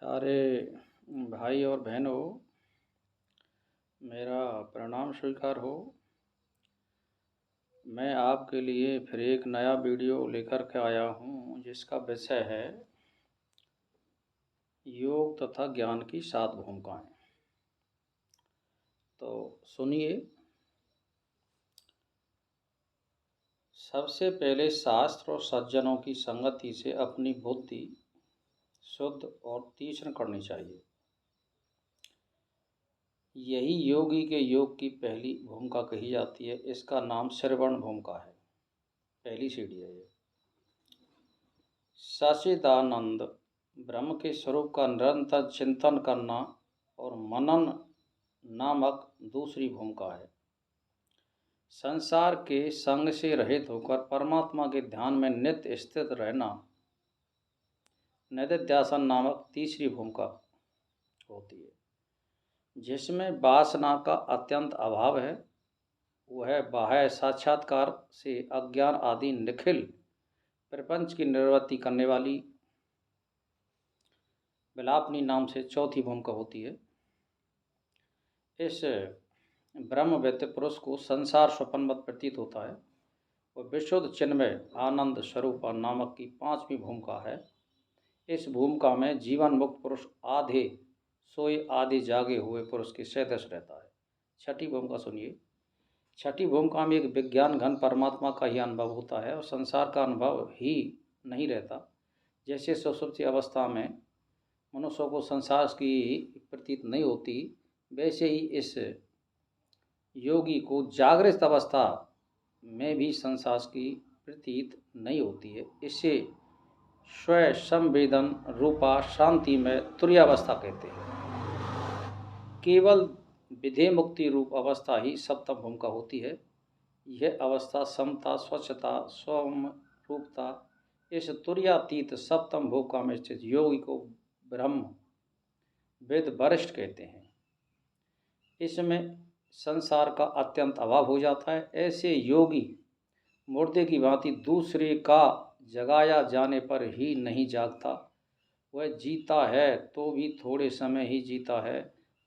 सारे भाई और बहनों, मेरा प्रणाम स्वीकार हो। मैं आपके लिए फिर एक नया वीडियो लेकर के आया हूँ जिसका विषय है योग तथा ज्ञान की 7 भूमिकाएं। तो सुनिए। सबसे पहले शास्त्र और सज्जनों की संगति से अपनी बुद्धि शुद्ध और तीक्ष्ण करनी चाहिए। यही योगी के योग की पहली भूमिका कही जाती है। इसका नाम श्रवण भूमिका है। पहली सीढ़ी है ये। सच्चिदानंद ब्रह्म के स्वरूप का निरंतर चिंतन करना और मनन नामक दूसरी भूमिका है। संसार के संग से रहित होकर परमात्मा के ध्यान में नित्य स्थित रहना निधिध्यासन नामक तीसरी भूमिका होती है, जिसमें वासना का अत्यंत अभाव है। वह बाह्य साक्षात्कार से अज्ञान आदि निखिल प्रपंच की निवृत्ति करने वाली विलापनी नाम से चौथी भूमिका होती है। इस ब्रह्मवेत्त पुरुष को संसार स्वप्नवत प्रतीत होता है। वह विशुद्ध चिन्मय आनंद स्वरूप नामक की 5वीं भूमिका है। इस भूमिका में जीवन मुक्त पुरुष आधे सोए आधे जागे हुए पुरुष के सदृश रहता है। छठी भूमिका सुनिए। छठी भूमिका में एक विज्ञान घन परमात्मा का ही अनुभव होता है और संसार का अनुभव ही नहीं रहता। जैसे सुषुप्ति अवस्था में मनुष्यों को संसार की प्रतीत नहीं होती, वैसे ही इस योगी को जागृत अवस्था में भी संसार की प्रतीत नहीं होती है। इसे स्व संवेदन रूपा शांति में तुर्यावस्था कहते हैं। केवल विधेय मुक्ति रूप अवस्था ही सप्तम भूमिका होती है। यह अवस्था समता, स्वच्छता, स्वरूपता, इस तुर्यातीत सप्तम भूमिका में स्थित योगी को ब्रह्म वेद वरिष्ठ कहते हैं। इसमें संसार का अत्यंत अभाव हो जाता है। ऐसे योगी मुर्दे की भांति दूसरे का जगाया जाने पर ही नहीं जागता। वह जीता है तो भी थोड़े समय ही जीता है।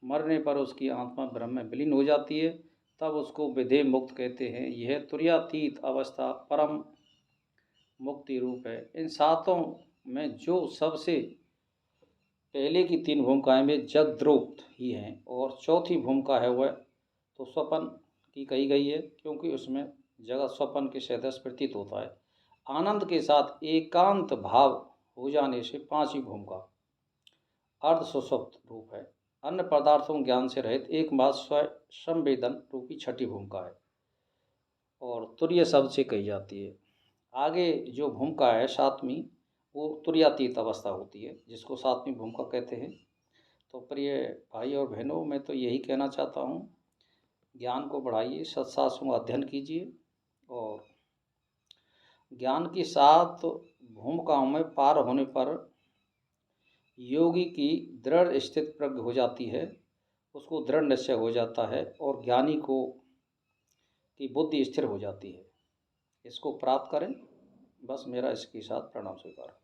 मरने पर उसकी आत्मा ब्रह्म में विलीन हो जाती है, तब उसको विधेय मुक्त कहते हैं। यह तुर्यातीत अवस्था परम मुक्ति रूप है। इन सातों में जो सबसे पहले की 3 भूमिकाएं में जगद्रोक्त ही हैं और चौथी भूमिका है वह तो स्वपन की कही गई है, क्योंकि उसमें जगत स्वपन के सदृश प्रतीत होता है। आनंद के साथ एकांत भाव हो जाने से 5वीं भूमिका अर्ध सुषुप्त रूप है। अन्य पदार्थों ज्ञान से रहित एकमात्र स्व संवेदन रूपी छठी भूमिका है और तुर्य शब्द से कही जाती है। आगे जो भूमिका है 7वीं, वो तुर्यातीत अवस्था होती है, जिसको 7वीं भूमिका कहते हैं। तो प्रिय भाई और बहनों, मैं तो यही कहना चाहता हूँ, ज्ञान को बढ़ाइए, सत्शास्त्रों का अध्ययन कीजिए और ज्ञान की 7 भूमिकाओं में पार होने पर योगी की दृढ़ स्थित प्रज्ञ हो जाती है। उसको दृढ़ निश्चय हो जाता है और ज्ञानी को की बुद्धि स्थिर हो जाती है। इसको प्राप्त करें। बस मेरा इसके साथ प्रणाम स्वीकार।